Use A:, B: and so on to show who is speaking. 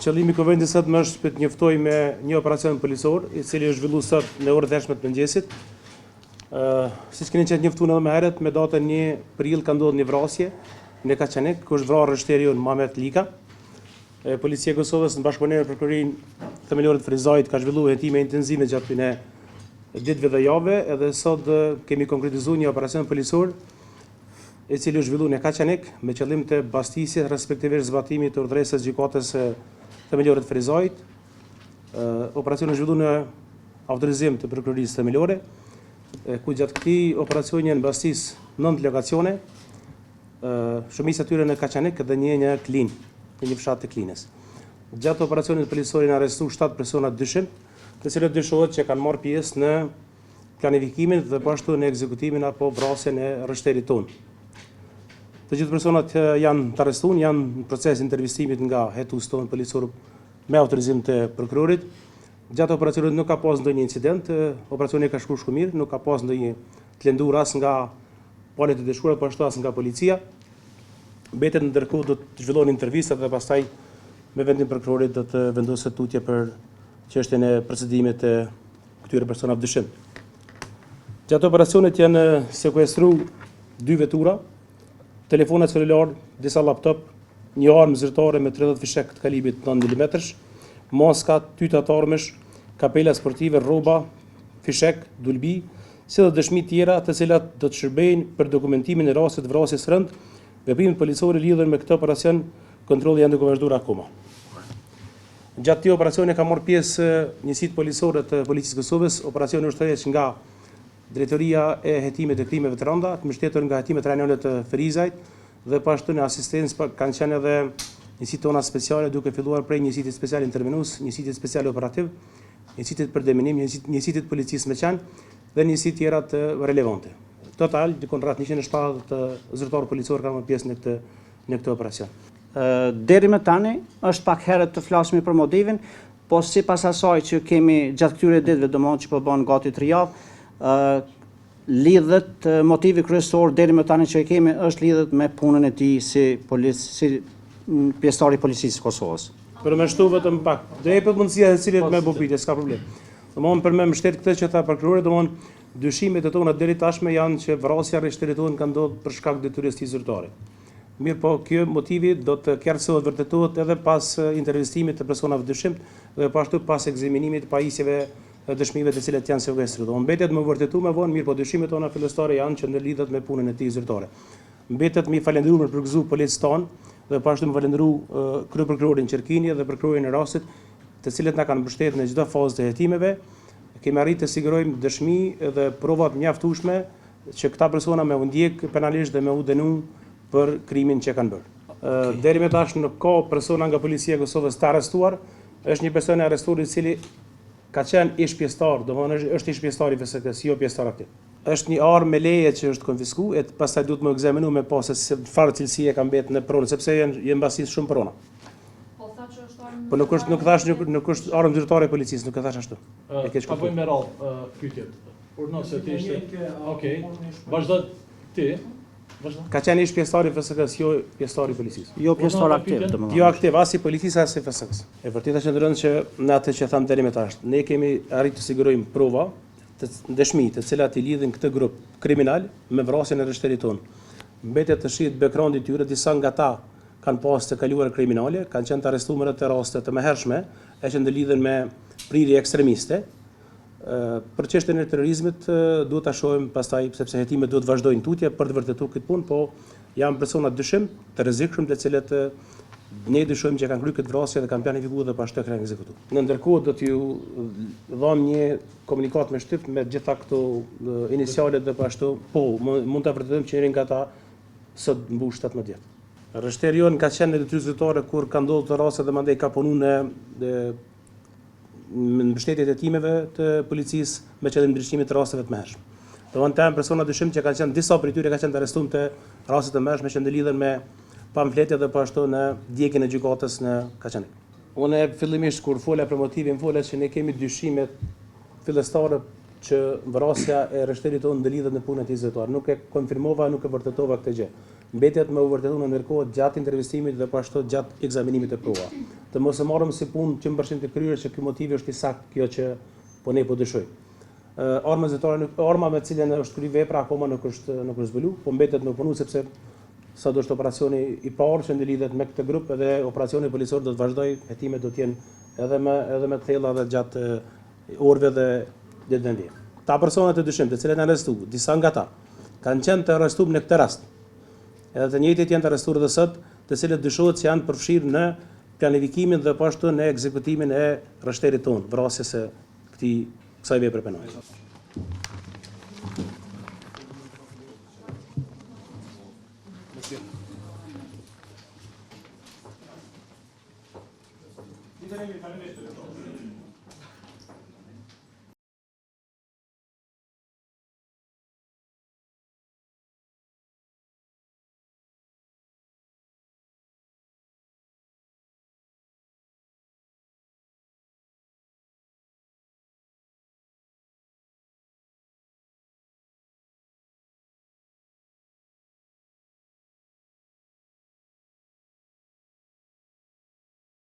A: Qëllimi i kuvendit sot është për të njoftoj me një operacion policor, i cili është zhvilluar sot në orët e hershme të mëngjesit. Siç keni qenë njoftuar edhe më herët, me datën 1 prill ka ndodhur një vrasje në Kaçanik, ku është vrarë rështerion Mamet Lika. Policia e Kosovës në bashkëpunim me prokurorinë themelore të Frizajit ka zhvilluar hetime intensive gjatë këtyre ditëve dhe javëve, edhe sot kemi konkretizuar një operacion policor i cili është zhvilluar në Kaçanik me qëllim të bastisjes respektivisht zbatimit të urdhëresës së gjykatës themelore të Frizajit. Operacioni është zhvilluar në autorizim të prokurorisë themelore, ku gjatë këtij operacioni janë bastis 9 lokacione, shumica tyre në Kaçanik dhe një në Klin, në një fshat të Klinës. Gjatë operacionit policor janë arrestuar 7 persona dyshim, të cilët dyshohet që kanë marrë pjesë në planifikimin dhe po ashtu në ekzekutimin apo vrasjen e rështerit tonë. Të gjithë personat janë të arrestuar, janë në proces intervistimit nga hetues tonë policor me autorizim të prokurorit. Gjatë operacionit nuk ka pas ndonjë incident, operacioni ka shkuar shumë mirë, nuk ka pas ndonjë të lënduar as nga palët e dëshkuara, po ashtu as nga policia. Mbetet ndërkohë do të zhvillohen intervistat dhe pastaj me vendin prokurorit do të vendoset tutje për çështjen e procedimit të këtyre personave dyshim. Gjatë operacionit janë sekuestruar 2 vetura, telefona celular, disa laptop, një armë zyrtare me 30 fishek të kalibrit 9 mm, maska, tytat armësh, kapela sportive, rroba, fishek, dulbi, si dhe dëshmi tjera të cilat do të shërbejnë për dokumentimin e rastit vrasjes rënd. Veprimet policore lidhur me këtë operacion, kontrolli janë duke vazhduar akoma. Gjatë këtij operacioni ka marrë pjesë njësitë policore të Policisë së Kosovës. Operacioni është tërhequr nga Drejtoria e Hetimeve të Krimeve të Rënda, të mbështetur nga hetimet rajonale të Frizajt dhe po ashtu në asistencë kanë qenë edhe njësitë tona speciale, duke filluar prej njësitit special intervenues, njësitit special operativ, njësitit për deminim, njësitit policisë me qenë dhe njësitë tjera të relevante. Total, dikon rreth 170 zyrtarë policor kanë marrë pjesë në këtë operacion.
B: Deri më tani është pak herët të flasmi për motivin, po sipas asaj që kemi gjatë këtyre ditëve, domethënë që po bën gati 3 javë, lidhet motivi kryesor deri më tani që e kemi është lidhet me punën e tij si pjesëtar i Policisë së Kosovës.
A: Për më shtu vetëm pak, do jepet mundësia e cilit me bopitje, s'ka problem. Domthonë për më mbështet këtë që tha prokurori, domthonë dyshimet e tona deri tashme janë që vrasja e rështerit tonë ka ndodhur për shkak detyrisë të zyrtare. Mirë po, kjo motivi do të qartësohet, vërtetohet edhe pas intervistimit të personave dyshim dhe po ashtu pas ekzaminimit të pajisjeve dëshmive të cilat janë sekuestruar. Do mbetet më vërtetuar më vonë, mirë po dyshimet tona fillestare janë që ndërlidhet me punën e tij zyrtare. Mbetet më falendëruar për përgëzuar policën tonë dhe po ashtu më falendëruar kryeprokurorin Qerkini dhe prokurorin e rastit, të cilët na kanë mbështetur në çdo fazë të hetimeve. Kemi arritur të sigurojmë dëshmi dhe prova të mjaftueshme që këta persona me u ndjek penalisht dhe me u dënu për krimin që kanë bërë. Deri më tash nuk ka persona nga Policia e Kosovës të arrestuar. Është një person i arrestuar i cili ka qenë ish pjesëtar, domethënë është ish pjesëtar i FSK-s, jo pjesëtar aktiv. Është një armë me leje që është konfiskuar, e pastaj duhet më ekzaminuar me pas se çfarë cilësie ka mbetë në pronë, sepse janë mbasisë shumë prona. Po nuk është armë zyrtare e policisë, nuk e thash ashtu.
C: Ta bëjmë me radhë pyetjet. Urdhënose ti ishte. Okej. Vazhdo ti. Vazhdo.
A: Ka qenë ish pjesëtar i FSK-s, jo pjesëtar i policisë.
B: Jo pjesëtar aktiv, domethënë.
A: Jo aktiv as i policisë as i FSK-s. E vërteta qëndron që në atë që tham deri më tash, ne kemi arritur të sigurojmë prova të dëshmi të cilat i lidhin këtë grup kriminal me vrasjen e rështerit tonë. Mbetet të shihet background-i i tyre, disa nga ta kanë pas të kaluar kriminale, kanë qenë të arrestuar në raste të mëhershme, e që ndërlidhen me prirje ekstremiste. Për çështjen e terrorizmit duhet ta shohim pastaj, sepse hetimet duhet vazhdojnë tutje për të vërtetuar këtë punë, po janë persona dyshim të rrezikshëm të cilët ne dyshojmë që kanë kryer këtë vrasje dhe kanë planifikuar dhe pas të kanë ekzekutuar. Në ndërkohë do t'ju dham një komunikat me shtyp me gjitha këto inicialet dhe ashtu, po mund ta vërtetojmë që njëri nga ata sot mbush 18 vjet. Rështeri jonë ka qenë në detyrë zyrtare kur ka ndodhur të raste dhe mandej ka punu në mbështetjet e timeve të policisë me qëllim ndryshimit të rasteve të mëhershme. Domthonë janë persona dyshim që kanë qenë disa prej tyre kanë qenë të arrestuar të raste të mëhershme që ndërlidhen me pamfletje dhe po ashtu në djegjen e gjykatës në Kaçanik. Unë fillimisht kur fola për motivin fola që ne kemi dyshimet fillestare që vrasja e rështerit tonë ndërlidhet në punën e tij zyrtare. Nuk e konfirmova, nuk e vërtetova këtë gjë. Mbetet më u vërtetuar në ndërkohë gjatë intervistimit dhe po ashtu gjatë ekzaminimit të provave. të mos e marrëm si punë 100% të kryer që ky motivi është i saktë, kjo që po ne po dyshojmë. Arma me cilën është kry vepra akoma nuk është zbulu, po mbetet në punu sepse sa do është operacioni i parë që lidhet me këtë grup, edhe operacioni policor do të vazhdoj, hetimet do të jenë edhe me të thella dhe gjatë orëve dhe ditëlindje. Ta personat e dyshim të cilët janë arrestuar, disa nga ta kanë qenë të arrestuar në këtë rast. Edhe të njëjtit janë të arrestuar edhe sot, të cilët dyshohet se janë përfshirë në planifikimin dhe po ashtu në ekzekutimin e rështerit tonë, vrasjes së kësaj vepre penale.
D: Faleminderit.